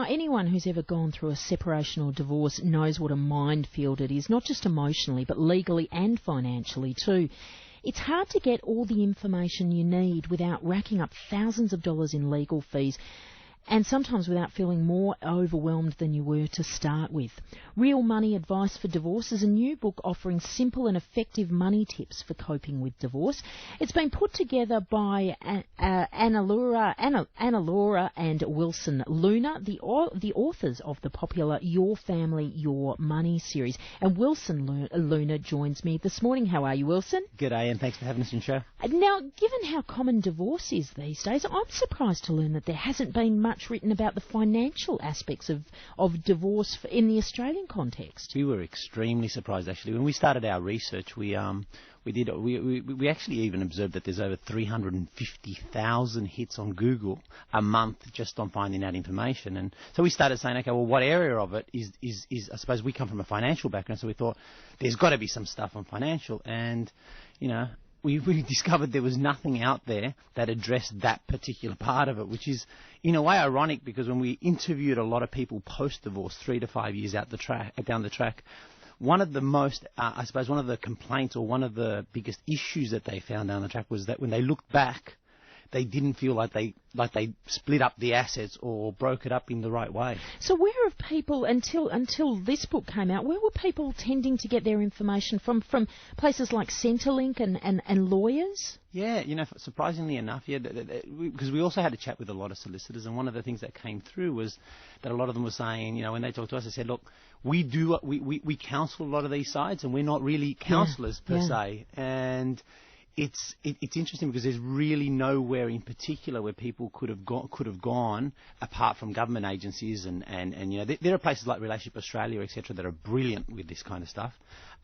Now, anyone who's ever gone through a separation or divorce knows what a minefield it is, not just emotionally, but legally and financially too. It's hard to get all the information you need without racking up thousands of dollars in legal fees, and sometimes without feeling more overwhelmed than you were to start with. Real Money Advice for Divorce is a new book offering simple and effective money tips for coping with divorce. It's been put together by Anna Laura and Wilson Luna, the authors of the popular Your Family, Your Money series. And Wilson Luna joins me this morning. How are you, Wilson? G'day, and thanks for having us on the show. Now, given how common divorce is these days, I'm surprised to learn that there hasn't been much written about the financial aspects of divorce in the Australian context. We were extremely surprised, actually. When we started our research, we actually even observed that there's over 350,000 hits on Google a month just on finding out information. And so we started saying, okay, well, what area of it is I suppose we come from a financial background, so we thought there's got to be some stuff on financial. And, you know, we discovered there was nothing out there that addressed that particular part of it, which is in a way ironic, because when we interviewed a lot of people post-divorce 3 to 5 years down the track, one of the most, I suppose, one of the complaints or one of the biggest issues that they found down the track was that when they looked back, they didn't feel like they split up the assets or broke it up in the right way. So where have people, until this book came out, where were people tending to get their information from places like Centrelink and lawyers? Yeah, you know, surprisingly enough, because we also had a chat with a lot of solicitors, and one of the things that came through was that a lot of them were saying, you know, when they talked to us, they said, look, we counsel a lot of these sides, and we're not really counsellors per se, and it's interesting because there's really nowhere in particular where people could have gone apart from government agencies and you know, there are places like Relationship Australia, etc., that are brilliant with this kind of stuff.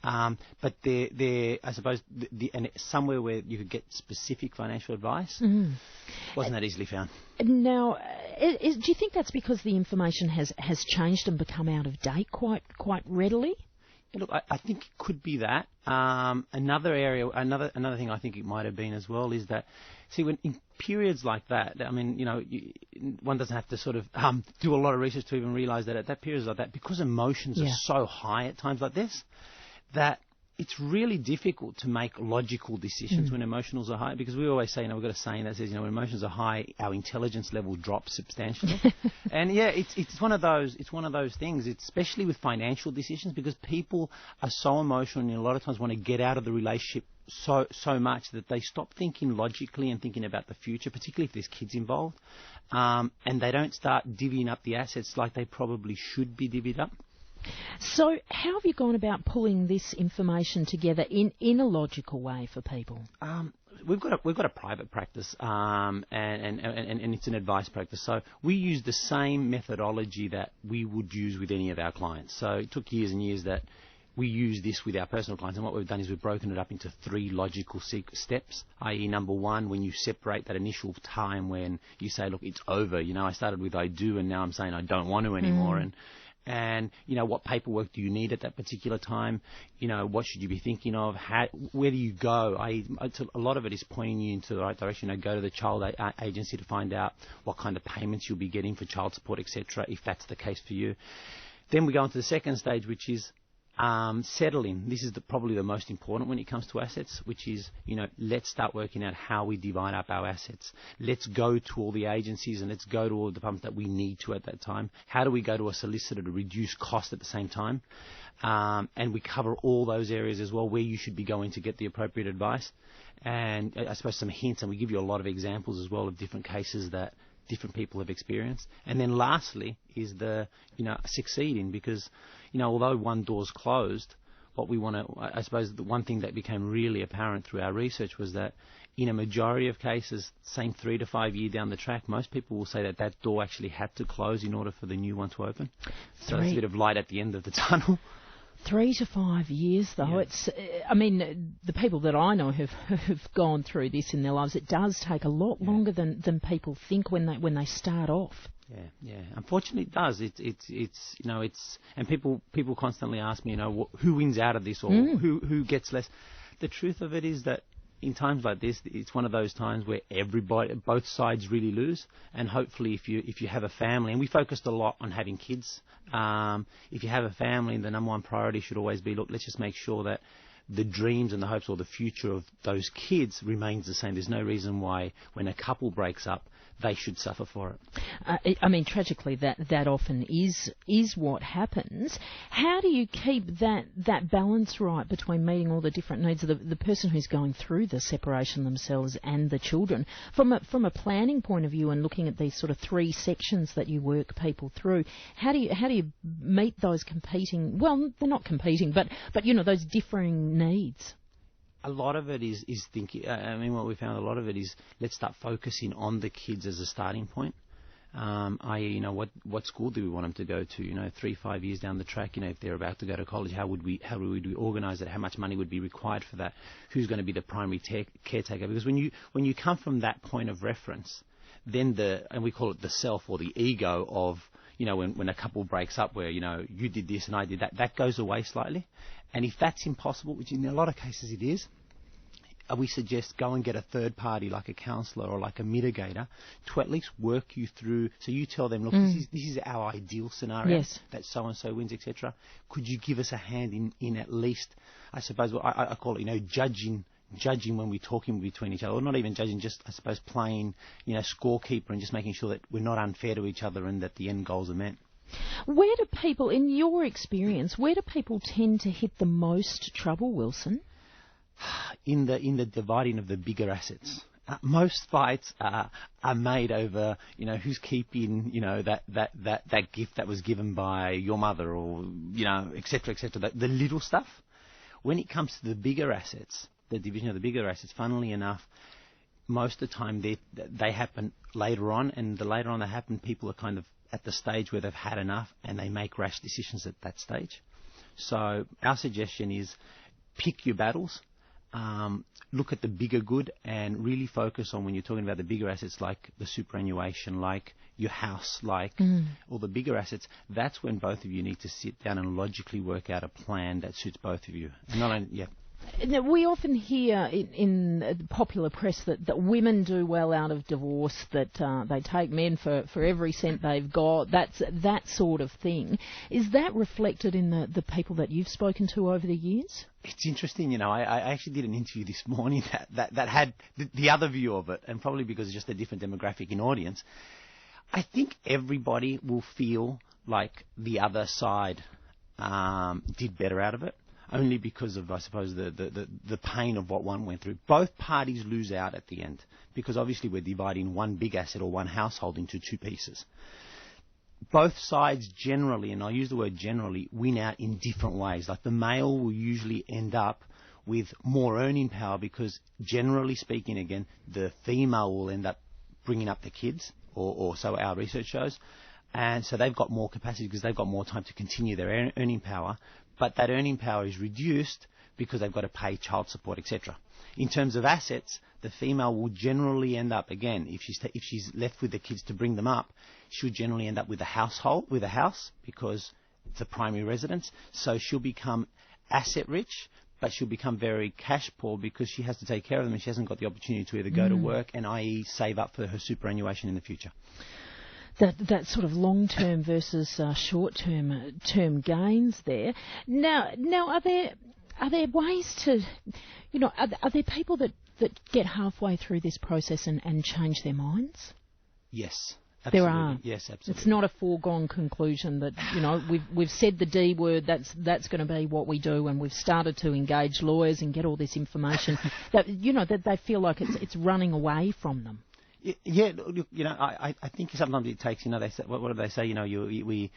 But they're I suppose and somewhere where you could get specific financial advice wasn't that easily found. Now, do you think that's because the information has changed and become out of date quite readily? Look, I think it could be that. Another thing I think it might have been as well is that, see, when in periods like that, I mean, you know, one doesn't have to sort of do a lot of research to even realise that at that periods like that, because emotions are so high at times like this, that it's really difficult to make logical decisions when emotions are high, because we always say, you know, we've got a saying that says, you know, when emotions are high, our intelligence level drops substantially. And yeah, it's one of those things, especially with financial decisions, because people are so emotional and a lot of times want to get out of the relationship so much that they stop thinking logically and thinking about the future, particularly if there's kids involved, and they don't start divvying up the assets like they probably should be divvied up. So how have you gone about pulling this information together in a logical way for people? We've got a private practice, and it's an advice practice. So we use the same methodology that we would use with any of our clients. So it took years and years that we use this with our personal clients, and what we've done is we've broken it up into 3 logical steps, i.e. number 1, when you separate that initial time when you say, look, it's over, you know, I started with I do and now I'm saying I don't want to anymore, and you know, what paperwork do you need at that particular time? You know, what should you be thinking of? Where do you go? A lot of it is pointing you into the right direction. You know, go to the child agency to find out what kind of payments you'll be getting for child support, etc., if that's the case for you. Then we go on to the second stage, which is settling. This is probably the most important when it comes to assets, which is, you know, let's start working out how we divide up our assets. Let's go to all the agencies and let's go to all the departments that we need to at that time. How do we go to a solicitor to reduce cost at the same time? And we cover all those areas as well, where you should be going to get the appropriate advice. And I suppose some hints, and we give you a lot of examples as well of different cases that different people have experienced. And then lastly is succeeding, because, you know, although one door's closed, what we want to, I suppose the one thing that became really apparent through our research was that in a majority of cases, same 3 to 5 years down the track, most people will say that that door actually had to close in order for the new one to open. So it's a bit of light at the end of the tunnel. 3 to 5 years, though. Yeah. It's, I mean, the people that I know have gone through this in their lives, it does take a lot longer than people think when they start off. Yeah. Unfortunately, it does. And people constantly ask me, you know, who wins out of this, or who gets less. The truth of it is that in times like this, it's one of those times where both sides really lose. And hopefully, if you have a family, and we focused a lot on having kids, if you have a family, the number one priority should always be, look, let's just make sure that the dreams and the hopes or the future of those kids remains the same. There's no reason why, when a couple breaks up, they should suffer for it. I mean, tragically, that often is what happens. How do you keep that balance right between meeting all the different needs of the person who's going through the separation themselves and the children? From a planning point of view, and looking at these sort of 3 sections that you work people through, how do you meet those competing? Well, they're not competing, but those differing needs. A lot of it is thinking. I mean, what we found, a lot of it is, let's start focusing on the kids as a starting point. I.e., what school do we want them to go to? 3-5 years down the track, if they're about to go to college, how would we organise it? How much money would be required for that? Who's going to be the primary caretaker? Because when you come from that point of reference, then and we call it the self or the ego of, when a couple breaks up, where you did this and I did that goes away slightly. And if that's impossible, which in a lot of cases it is, we suggest go and get a third party like a counsellor or like a mitigator to at least work you through. So you tell them, look, this is our ideal scenario, yes, that so-and-so wins, etc. Could you give us a hand in at least, I suppose, I call it, judging when we're talking between each other, or not even judging, just, I suppose, playing, scorekeeper, and just making sure that we're not unfair to each other and that the end goals are met. Where do people, in your experience, tend to hit the most trouble, Wilson? In the dividing of the bigger assets. Most fights are made over, who's keeping, that gift that was given by your mother, or, et cetera, the little stuff. When it comes to the bigger assets, the division of the bigger assets, funnily enough, most of the time they happen later on, and the later on they happen, people are kind of at the stage where they've had enough and they make rash decisions at that stage. So our suggestion is, pick your battles, look at the bigger good, and really focus on, when you're talking about the bigger assets like the superannuation, like your house, like all the bigger assets, that's when both of you need to sit down and logically work out a plan that suits both of you. And not only, yeah. Now, we often hear in the popular press that women do well out of divorce, that they take men for every cent they've got, that sort of thing. Is that reflected in the people that you've spoken to over the years? It's interesting, I actually did an interview this morning that had the other view of it, and probably because it's just a different demographic in audience. I think everybody will feel like the other side did better out of it, only because of, I suppose, the pain of what one went through. Both parties lose out at the end, because obviously we're dividing one big asset or one household into 2 pieces. Both sides generally, and I use the word generally, win out in different ways. Like the male will usually end up with more earning power, because generally speaking, again, the female will end up bringing up the kids, or so our research shows. And so they've got more capacity because they've got more time to continue their earning power. But that earning power is reduced because they've got to pay child support, etc. In terms of assets, the female will generally end up, again, if she's left with the kids to bring them up, she'll generally end up with a house, because it's a primary residence. So she'll become asset rich, but she'll become very cash poor because she has to take care of them, and she hasn't got the opportunity to either go to work and, i.e., save up for her superannuation in the future. That sort of long-term versus short-term gains there. Now, are there ways to, are there people that get halfway through this process and change their minds? Yes, absolutely. There are. Yes, absolutely. It's not a foregone conclusion that we've said the D word. That's going to be what we do, and we've started to engage lawyers and get all this information. that they feel like it's running away from them. Yeah, look, I think sometimes it takes, they say, what do they say, we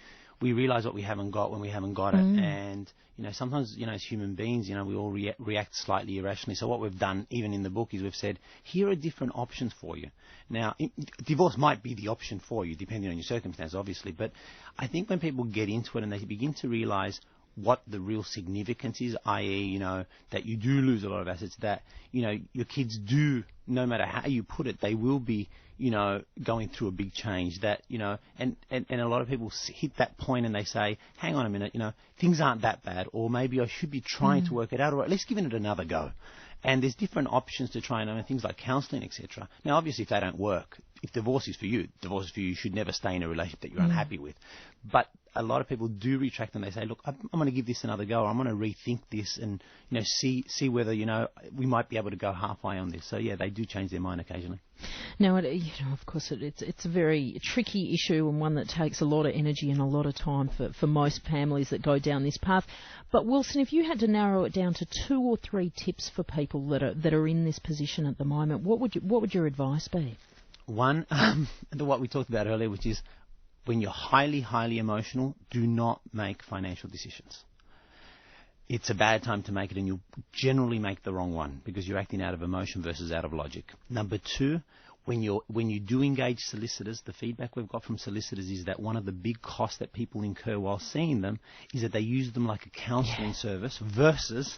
realise what we haven't got when we haven't got it. And, sometimes, as human beings, we all react slightly irrationally. So what we've done, even in the book, is we've said, here are different options for you. Now, divorce might be the option for you, depending on your circumstance, obviously. But I think when people get into it and they begin to realise what the real significance is, i.e., that you do lose a lot of assets, that, your kids do, no matter how you put it, they will be, going through a big change, that, and a lot of people hit that point and they say, hang on a minute, things aren't that bad, or maybe I should be trying to work it out, or at least giving it another go. And there's different options to try and things like counselling, etc. Now, obviously, if they don't work, if divorce is for you, you should never stay in a relationship that you're unhappy with. But a lot of people do retract and they say, look, I'm going to give this another go. I'm going to rethink this and see whether we might be able to go halfway on this. So yeah, they do change their mind occasionally. Now, of course, it's a very tricky issue and one that takes a lot of energy and a lot of time for most families that go down this path. But Wilson, if you had to narrow it down to 2 or 3 tips for people that are in this position at the moment, what would your advice be? One, what we talked about earlier, which is when you're highly, highly emotional, do not make financial decisions. It's a bad time to make it, and you'll generally make the wrong one because you're acting out of emotion versus out of logic. Number 2, when you do engage solicitors, the feedback we've got from solicitors is that one of the big costs that people incur while seeing them is that they use them like a counselling service versus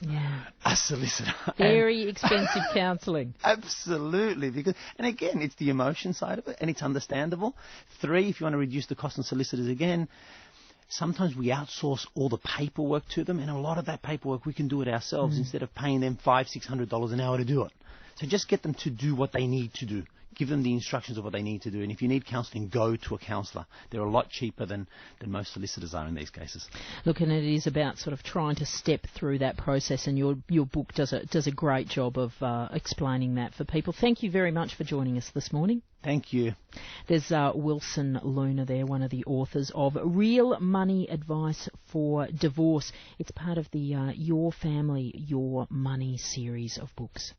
a solicitor. Very expensive counselling. Absolutely. And again, it's the emotion side of it, and it's understandable. 3, if you want to reduce the cost on solicitors again, sometimes we outsource all the paperwork to them, and a lot of that paperwork we can do it ourselves instead of paying them $500-600 an hour to do it. So just get them to do what they need to do. Give them the instructions of what they need to do. And if you need counselling, go to a counsellor. They're a lot cheaper than most solicitors are in these cases. Look, and it is about sort of trying to step through that process, and your book does a great job of explaining that for people. Thank you very much for joining us this morning. Thank you. There's Wilson Luna there, one of the authors of Real Money Advice for Divorce. It's part of the Your Family, Your Money series of books.